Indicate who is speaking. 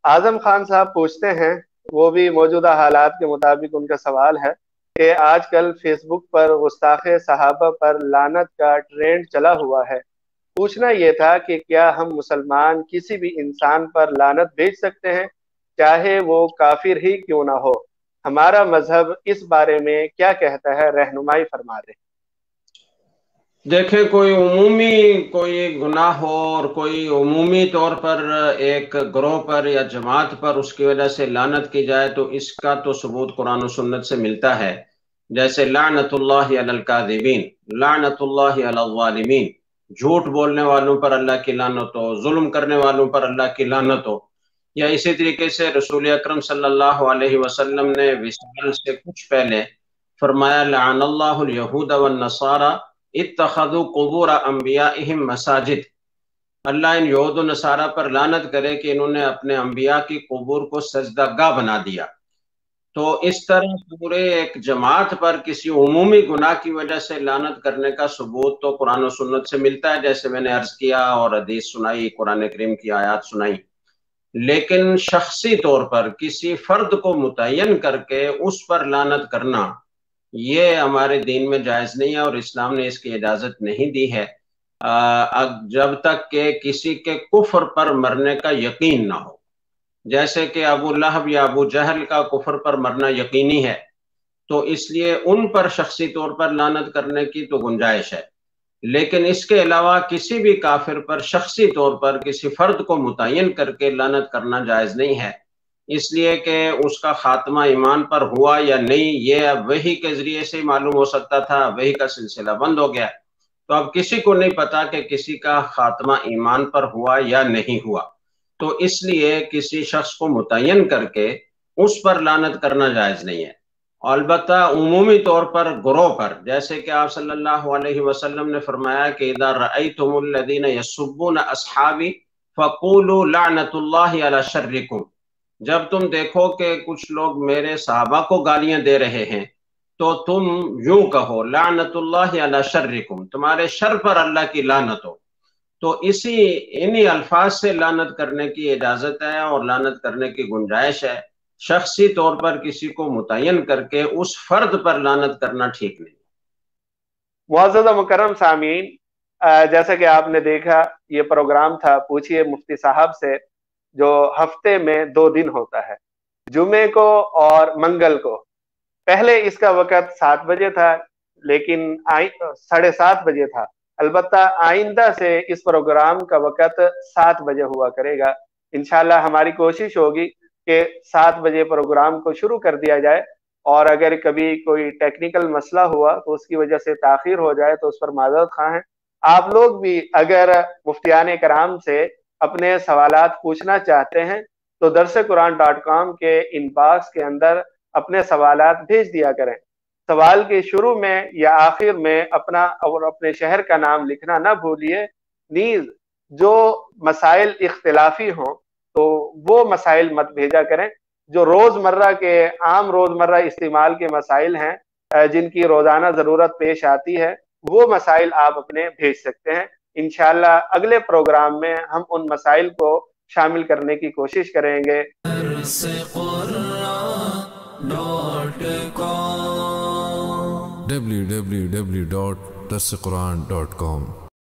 Speaker 1: आजम खान साहब पूछते हैं, वो भी मौजूदा हालात के मुताबिक उनका सवाल है कि आजकल फेसबुक पर गुस्ताखे सहाबा पर लानत का ट्रेंड चला हुआ है। पूछना ये था कि क्या हम मुसलमान किसी भी इंसान पर लानत भेज सकते हैं, चाहे वो काफिर ही क्यों ना हो? हमारा मजहब इस बारे में क्या कहता है, रहनुमाई फरमा दे।
Speaker 2: देखें, कोई गुनाह हो और कोई उमूमी तौर पर एक ग्रोह पर या जमात पर उसकी वजह से लानत की जाए तो इसका तो सबूत कुरान और सुन्नत से मिलता है। जैसे लानतुल्लाहि अलल काज़िबीन, लानतुल्लाहि अलल ज़ालिमीन, झूठ बोलने वालों पर अल्लाह की लानत हो, जुल्म करने वालों पर अल्लाह की लानत हो। या इसी तरीके से रसूल अकरम सल्लल्लाहु अलैहि वसल्लम ने विसाल से कुछ पहले फरमाया, लअनल्लाहुल यहूद वन नसारा इत्तखज़ू कुबूर अंबियाइहिम मसाजिद। अल्लाह इन यहूद और नसारा पर लानत करे कि इन्होंने अपने अंबिया की कबूर को सजदागाह बना दिया। तो इस तरह पूरे एक जमात पर किसी उमूमी गुनाह की वजह से लानत करने का सबूत तो कुरान और सुन्नत से मिलता है, जैसे मैंने अर्ज किया और हदीस सुनाई, कुरान करीम की आयत सुनाई। लेकिन शख्सी तौर पर किसी फर्द को मुतय्यन करके उस पर लानत करना, ये हमारे दीन में जायज नहीं है और इस्लाम ने इसकी इजाजत नहीं दी है, जब तक कि किसी के कुफ्र पर मरने का यकीन ना हो। जैसे कि अबू लहब या अबू जहल का कुफ्र पर मरना यकीनी है, तो इसलिए उन पर शख्सी तौर पर लानत करने की तो गुंजाइश है। लेकिन इसके अलावा किसी भी काफिर पर शख्सी तौर पर किसी फर्द को मुतय्यन करके लानत करना जायज नहीं है, इसलिए कि उसका खात्मा ईमान पर हुआ या नहीं ये अब वही के जरिए से मालूम हो सकता था। वही का सिलसिला बंद हो गया, तो अब किसी को नहीं पता कि किसी का खात्मा ईमान पर हुआ या नहीं हुआ। तो इसलिए किसी शख्स को मुतय्यन करके उस पर लानत करना जायज नहीं है। अलबत्ता उमूमी तौर पर ग्रोह पर, जैसे कि आप सल्लल्लाहु अलैहि वसल्लम ने फरमाया कि इज़ा रअयतुमुल्लज़ीना यस्सुब्बूना अस्हाबी फ़क़ूलू लअनतुल्लाहि अला शर्रिकुम। जब तुम देखो कि कुछ लोग मेरे सहाबा को गालियां दे रहे हैं तो तुम यूं कहो, लानतुल्लाहि अला शर्रिकुम, तुम्हारे शर पर अल्लाह की लानत हो। तो इन्हीं अल्फाज से लानत करने की इजाजत है और लानत करने की गुंजाइश है। शख्सी तौर पर किसी को मुतय्यन करके उस फर्द पर लानत करना ठीक नहीं।
Speaker 1: मुअज़्ज़ज़ मुकर्रम सामीन, जैसा कि आपने देखा, ये प्रोग्राम था पूछिए मुफ्ती साहब से, जो हफ्ते में 2 दिन होता है, जुमे को और मंगल को। पहले इसका वक़्त 7 बजे था, लेकिन 7:30 बजे था। अलबत्ता आइंदा से इस प्रोग्राम का वक़्त 7 बजे हुआ करेगा। इंशाल्लाह हमारी कोशिश होगी कि 7 बजे प्रोग्राम को शुरू कर दिया जाए, और अगर कभी कोई टेक्निकल मसला हुआ तो उसकी वजह से ताख़ीर हो जाए तो उस पर माज़रत ख़्वाह हैं। आप लोग भी अगर मुफ्तियान कराम से अपने सवालात पूछना चाहते हैं तो दरस-ए-कुरान.com के इनबॉक्स के अंदर अपने सवालात भेज दिया करें। सवाल के शुरू में या आखिर में अपना और अपने शहर का नाम लिखना ना भूलिए। नीज़ जो मसाइल इख्तिलाफी हों तो वो मसाइल मत भेजा करें। जो रोजमर्रा के आम रोजमर्रा इस्तेमाल के मसाइल हैं, जिनकी रोजाना जरूरत पेश आती है, वो मसाइल आप अपने भेज सकते हैं। इंशाअल्लाह अगले प्रोग्राम में हम उन मसाइल को शामिल करने की कोशिश करेंगे।
Speaker 3: www.darsequran.com